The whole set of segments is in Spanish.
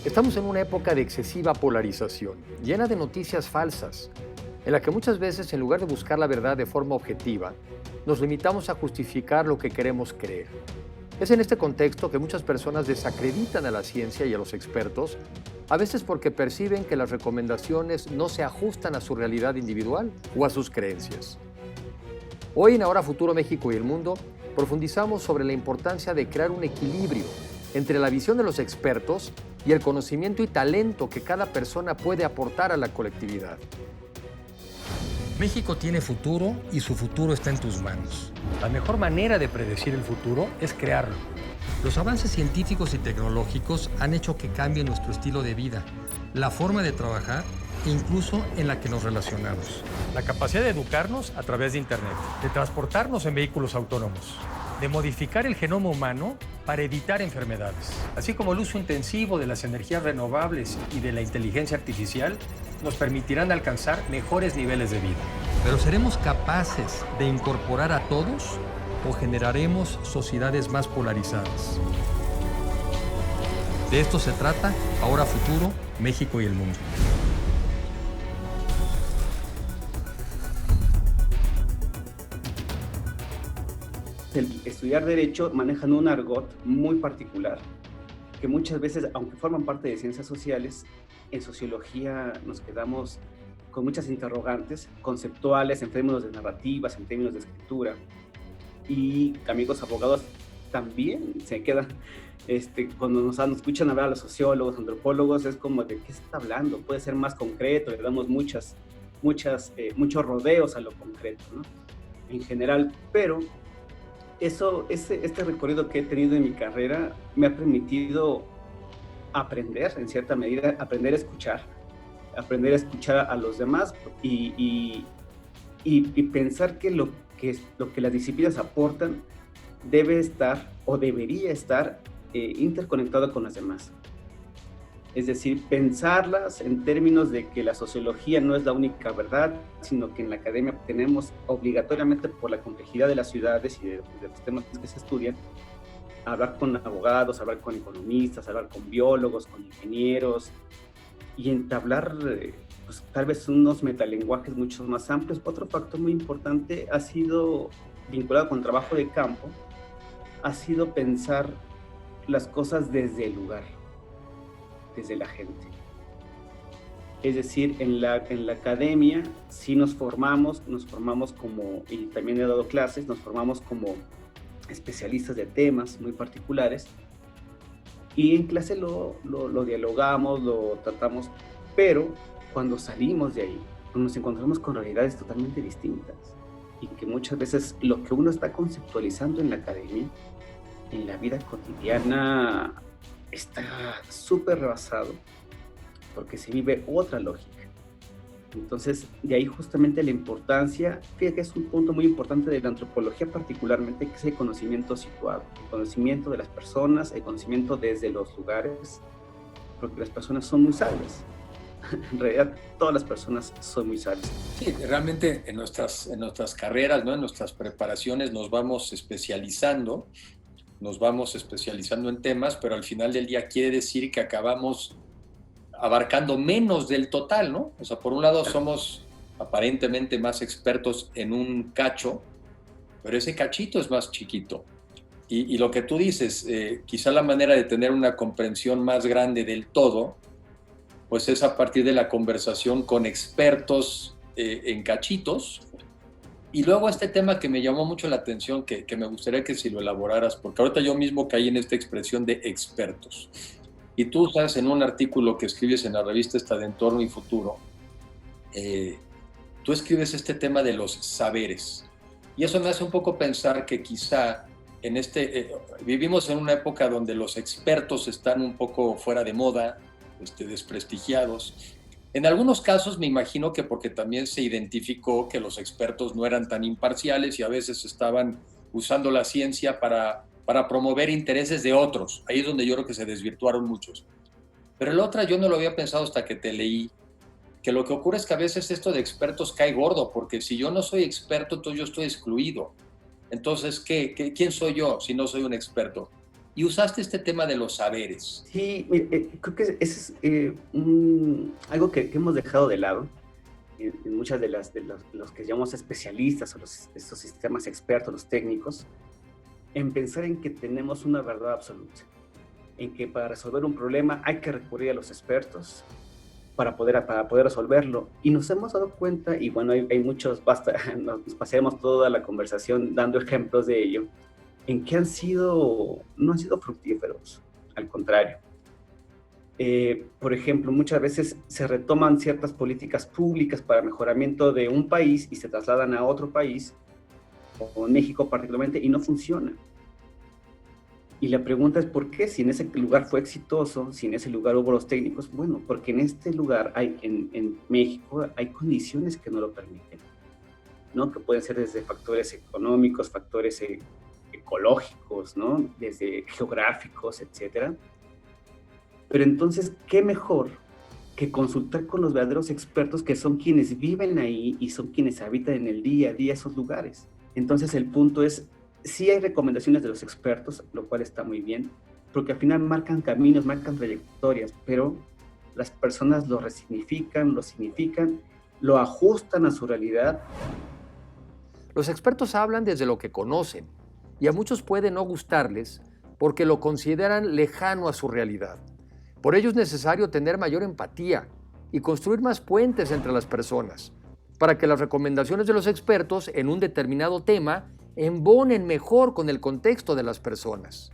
Estamos en una época de excesiva polarización, llena de noticias falsas, en la que muchas veces, en lugar de buscar la verdad de forma objetiva, nos limitamos a justificar lo que queremos creer. Es en este contexto que muchas personas desacreditan a la ciencia y a los expertos, a veces porque perciben que las recomendaciones no se ajustan a su realidad individual o a sus creencias. Hoy en Ahora Futuro México y el Mundo, profundizamos sobre la importancia de crear un equilibrio entre la visión de los expertos y el conocimiento y talento que cada persona puede aportar a la colectividad. México tiene futuro y su futuro está en tus manos. La mejor manera de predecir el futuro es crearlo. Los avances científicos y tecnológicos han hecho que cambie nuestro estilo de vida, la forma de trabajar e incluso en la que nos relacionamos. La capacidad de educarnos a través de Internet, de transportarnos en vehículos autónomos, de modificar el genoma humano para evitar enfermedades, así como el uso intensivo de las energías renovables y de la inteligencia artificial, nos permitirán alcanzar mejores niveles de vida. Pero ¿seremos capaces de incorporar a todos o generaremos sociedades más polarizadas? De esto se trata Ahora Futuro, México y el Mundo. El estudiar Derecho manejan un argot muy particular, que muchas veces, aunque forman parte de ciencias sociales, en sociología nos quedamos con muchas interrogantes conceptuales en términos de narrativas, en términos de escritura, y amigos abogados también se quedan, cuando nos escuchan hablar a los sociólogos, antropólogos, es como de qué se está hablando, puede ser más concreto, le damos muchos rodeos a lo concreto, ¿no? En general, pero este recorrido que he tenido en mi carrera me ha permitido aprender, en cierta medida, aprender a escuchar a los demás y pensar que lo que las disciplinas aportan debe estar o debería estar interconectado con las demás. Es decir, pensarlas en términos de que la sociología no es la única verdad, sino que en la academia tenemos obligatoriamente, por la complejidad de las ciudades y de los temas que se estudian, hablar con abogados, hablar con economistas, hablar con biólogos, con ingenieros, y entablar pues, tal vez unos metalenguajes mucho más amplios. Otro factor muy importante ha sido, vinculado con el trabajo de campo, ha sido pensar las cosas desde el lugar, desde la gente. Es decir, en la academia sí nos formamos como, y también he dado clases, nos formamos como especialistas de temas muy particulares, y en clase lo dialogamos, lo tratamos, pero cuando salimos de ahí, nos encontramos con realidades totalmente distintas, y que muchas veces lo que uno está conceptualizando en la academia, en la vida cotidiana, está súper rebasado porque se vive otra lógica. Entonces, de ahí justamente la importancia, fíjate que es un punto muy importante de la antropología particularmente, que es el conocimiento situado, el conocimiento de las personas, el conocimiento desde los lugares, porque las personas son muy sabias. En realidad, todas las personas son muy sabias. Sí, realmente en nuestras carreras, ¿no? En nuestras preparaciones nos vamos especializando en temas, pero al final del día quiere decir que acabamos abarcando menos del total, ¿no? O sea, por un lado somos aparentemente más expertos en un cacho, pero ese cachito es más chiquito. Y lo que tú dices, quizá la manera de tener una comprensión más grande del todo, pues es a partir de la conversación con expertos en cachitos. Y luego este tema que me llamó mucho la atención, que me gustaría que si lo elaboraras, porque ahorita yo mismo caí en esta expresión de expertos. Y tú sabes, en un artículo que escribes en la revista esta de Entorno y Futuro, tú escribes este tema de los saberes. Y eso me hace un poco pensar que quizá vivimos en una época donde los expertos están un poco fuera de moda, desprestigiados. En algunos casos me imagino que porque también se identificó que los expertos no eran tan imparciales y a veces estaban usando la ciencia para promover intereses de otros. Ahí es donde yo creo que se desvirtuaron muchos. Pero la otra yo no lo había pensado hasta que te leí, que lo que ocurre es que a veces esto de expertos cae gordo, porque si yo no soy experto, entonces yo estoy excluido. Entonces, ¿quién soy yo si no soy un experto? Y usaste este tema de los saberes. Sí, creo que ese es algo que hemos dejado de lado en muchas de los que llamamos especialistas o estos sistemas expertos, los técnicos, en pensar en que tenemos una verdad absoluta, en que para resolver un problema hay que recurrir a los expertos para poder resolverlo. Y nos hemos dado cuenta, y bueno, hay muchos, nos pasemos toda la conversación dando ejemplos de ello, en que no han sido fructíferos, al contrario. Por ejemplo, muchas veces se retoman ciertas políticas públicas para mejoramiento de un país y se trasladan a otro país, o en México particularmente, y no funciona. Y la pregunta es ¿por qué? Si en ese lugar fue exitoso, si en ese lugar hubo los técnicos, bueno, porque en este lugar, en México, hay condiciones que no lo permiten, ¿no? Que pueden ser desde factores económicos, factores ecológicos, ¿no? Desde geográficos, etcétera. Pero entonces, ¿qué mejor que consultar con los verdaderos expertos que son quienes viven ahí y son quienes habitan en el día a día esos lugares? Entonces, el punto es, sí hay recomendaciones de los expertos, lo cual está muy bien, porque al final marcan caminos, marcan trayectorias, pero las personas lo resignifican, lo significan, lo ajustan a su realidad. Los expertos hablan desde lo que conocen y a muchos puede no gustarles porque lo consideran lejano a su realidad. Por ello es necesario tener mayor empatía y construir más puentes entre las personas para que las recomendaciones de los expertos en un determinado tema embonen mejor con el contexto de las personas.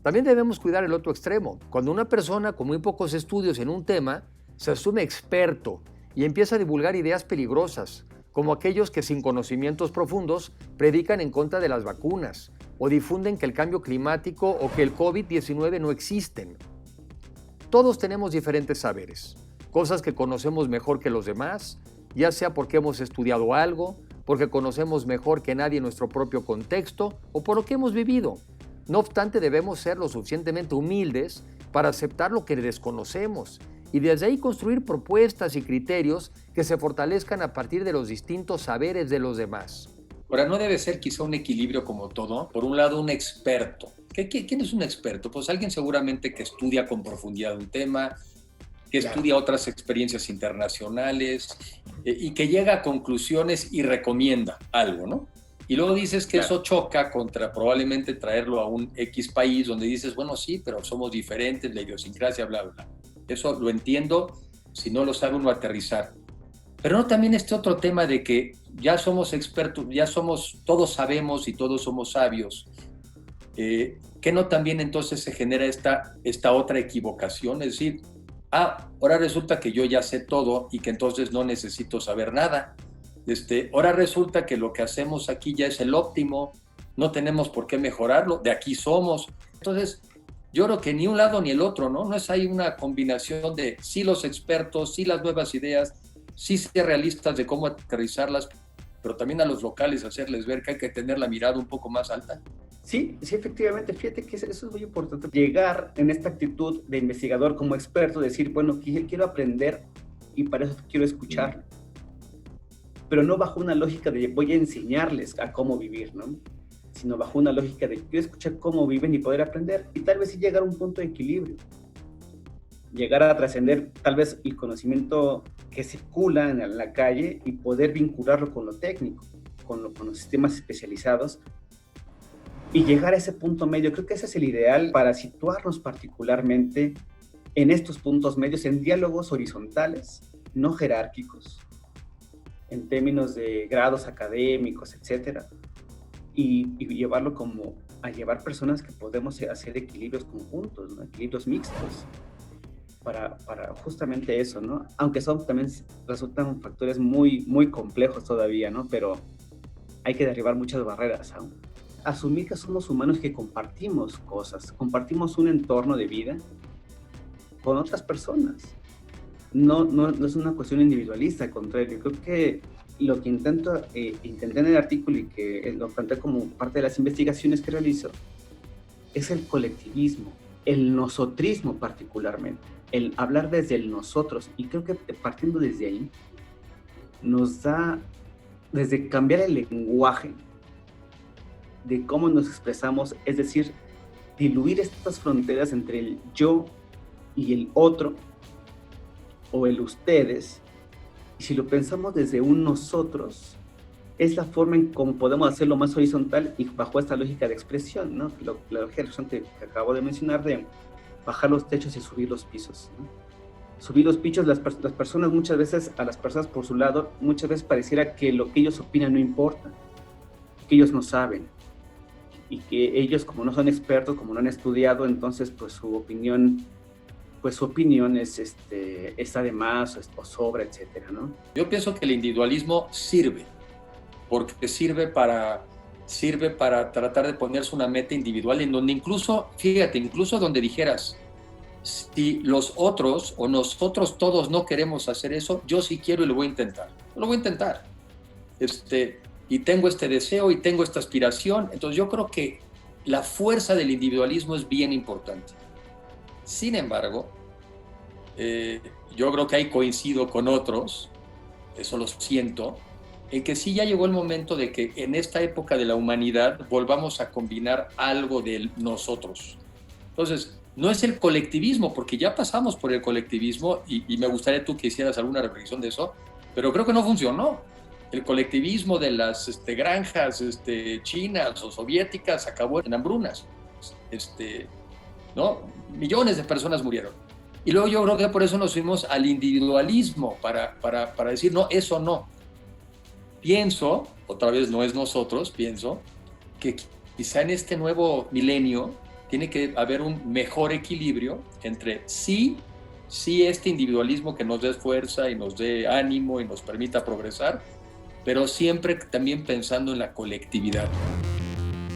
También debemos cuidar el otro extremo. Cuando una persona con muy pocos estudios en un tema se asume experto y empieza a divulgar ideas peligrosas, como aquellos que sin conocimientos profundos predican en contra de las vacunas o difunden que el cambio climático o que el COVID-19 no existen. Todos tenemos diferentes saberes, cosas que conocemos mejor que los demás, ya sea porque hemos estudiado algo, porque conocemos mejor que nadie nuestro propio contexto o por lo que hemos vivido. No obstante, debemos ser lo suficientemente humildes para aceptar lo que desconocemos y desde ahí construir propuestas y criterios que se fortalezcan a partir de los distintos saberes de los demás. Ahora, no debe ser quizá un equilibrio como todo. Por un lado, un experto. ¿Quién es un experto? Pues alguien seguramente que estudia con profundidad un tema, que estudia otras experiencias internacionales y que llega a conclusiones y recomienda algo, ¿no? Y luego dices que eso choca contra probablemente traerlo a un X país donde dices, bueno, sí, pero somos diferentes, la idiosincrasia, bla, bla. Eso lo entiendo si no lo sabe uno aterrizar. Pero no también este otro tema de que ya somos expertos, todos sabemos y todos somos sabios. ¿Que no también entonces se genera esta otra equivocación? Es decir, ahora resulta que yo ya sé todo y que entonces no necesito saber nada. Ahora resulta que lo que hacemos aquí ya es el óptimo, no tenemos por qué mejorarlo, de aquí somos. Entonces, yo creo que ni un lado ni el otro, ¿no? No es ahí una combinación de sí los expertos, sí las nuevas ideas, sí ser realistas de cómo aterrizarlas, pero también a los locales hacerles ver que hay que tener la mirada un poco más alta. Sí, efectivamente, fíjate que eso es muy importante. Llegar en esta actitud de investigador como experto, decir, bueno, quiero aprender y para eso quiero escuchar, pero no bajo una lógica de voy a enseñarles a cómo vivir, ¿no? Sino bajo una lógica de quiero escuchar cómo viven y poder aprender y tal vez sí llegar a un punto de equilibrio. Llegar a trascender tal vez el conocimiento que circula en la calle y poder vincularlo con lo técnico, con los sistemas especializados y llegar a ese punto medio. Creo que ese es el ideal para situarnos particularmente en estos puntos medios, en diálogos horizontales, no jerárquicos, en términos de grados académicos, etcétera, y llevarlo como a llevar personas que podemos hacer equilibrios conjuntos, ¿no? Equilibrios mixtos, para justamente eso, ¿no? Aunque también resultan factores muy, muy complejos todavía, ¿no? Pero hay que derribar muchas barreras aún. Asumir que somos humanos que compartimos cosas, compartimos un entorno de vida con otras personas. No es una cuestión individualista, al contrario. Creo que lo que intenté en el artículo y que lo planteé como parte de las investigaciones que realizo es el colectivismo, el nosotrismo particularmente, el hablar desde el nosotros. Y creo que partiendo desde ahí, nos da, desde cambiar el lenguaje de cómo nos expresamos, es decir, diluir estas fronteras entre el yo y el otro, o el ustedes, y si lo pensamos desde un nosotros, es la forma en cómo podemos hacerlo más horizontal y bajo esta lógica de expresión, ¿no? La lógica de expresión que acabo de mencionar, de bajar los techos y subir los pisos, ¿no? Subir los pisos, las personas muchas veces, a las personas por su lado, muchas veces pareciera que lo que ellos opinan no importa, que ellos no saben, y que ellos, como no son expertos, como no han estudiado, entonces pues su opinión es, está de más o sobra, etcétera, ¿no? Yo pienso que el individualismo sirve, porque sirve para tratar de ponerse una meta individual en donde incluso, fíjate, incluso donde dijeras, si los otros o nosotros todos no queremos hacer eso, yo sí quiero y lo voy a intentar. Lo voy a intentar. Y tengo este deseo y tengo esta aspiración. Entonces yo creo que la fuerza del individualismo es bien importante. Sin embargo, yo creo que ahí coincido con otros, eso lo siento, en que sí ya llegó el momento de que en esta época de la humanidad volvamos a combinar algo de nosotros. Entonces, no es el colectivismo, porque ya pasamos por el colectivismo y me gustaría tú que hicieras alguna reflexión de eso, pero creo que no funcionó. El colectivismo de las granjas chinas o soviéticas acabó en hambrunas. ¿No? Millones de personas murieron. Y luego yo creo que por eso nos fuimos al individualismo, para decir, no, eso no. Pienso, otra vez no es nosotros, pienso que quizá en este nuevo milenio tiene que haber un mejor equilibrio entre sí este individualismo que nos dé fuerza y nos dé ánimo y nos permita progresar, pero siempre también pensando en la colectividad.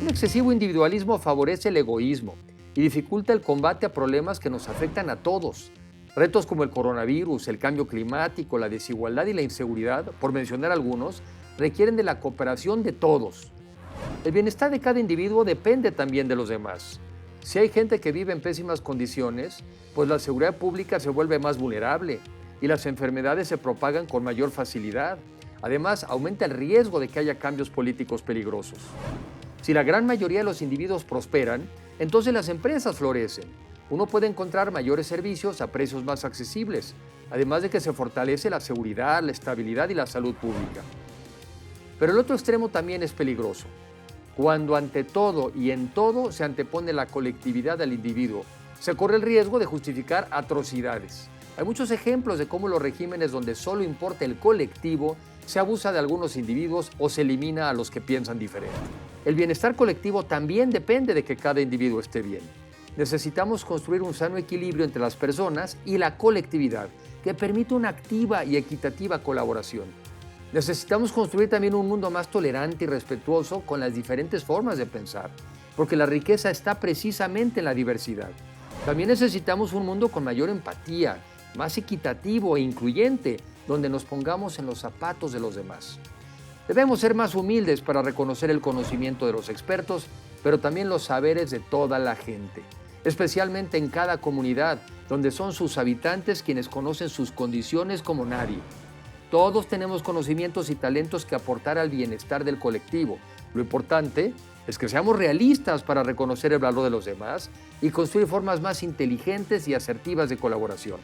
Un excesivo individualismo favorece el egoísmo y dificulta el combate a problemas que nos afectan a todos. Retos como el coronavirus, el cambio climático, la desigualdad y la inseguridad, por mencionar algunos, requieren de la cooperación de todos. El bienestar de cada individuo depende también de los demás. Si hay gente que vive en pésimas condiciones, pues la seguridad pública se vuelve más vulnerable y las enfermedades se propagan con mayor facilidad. Además, aumenta el riesgo de que haya cambios políticos peligrosos. Si la gran mayoría de los individuos prosperan, entonces las empresas florecen. Uno puede encontrar mayores servicios a precios más accesibles, además de que se fortalece la seguridad, la estabilidad y la salud pública. Pero el otro extremo también es peligroso. Cuando ante todo y en todo se antepone la colectividad al individuo, se corre el riesgo de justificar atrocidades. Hay muchos ejemplos de cómo los regímenes donde solo importa el colectivo se abusa de algunos individuos o se elimina a los que piensan diferente. El bienestar colectivo también depende de que cada individuo esté bien. Necesitamos construir un sano equilibrio entre las personas y la colectividad que permita una activa y equitativa colaboración. Necesitamos construir también un mundo más tolerante y respetuoso con las diferentes formas de pensar, porque la riqueza está precisamente en la diversidad. También necesitamos un mundo con mayor empatía, más equitativo e incluyente, donde nos pongamos en los zapatos de los demás. Debemos ser más humildes para reconocer el conocimiento de los expertos, pero también los saberes de toda la gente, especialmente en cada comunidad, donde son sus habitantes quienes conocen sus condiciones como nadie. Todos tenemos conocimientos y talentos que aportar al bienestar del colectivo. Lo importante es que seamos realistas para reconocer el valor de los demás y construir formas más inteligentes y asertivas de colaboración.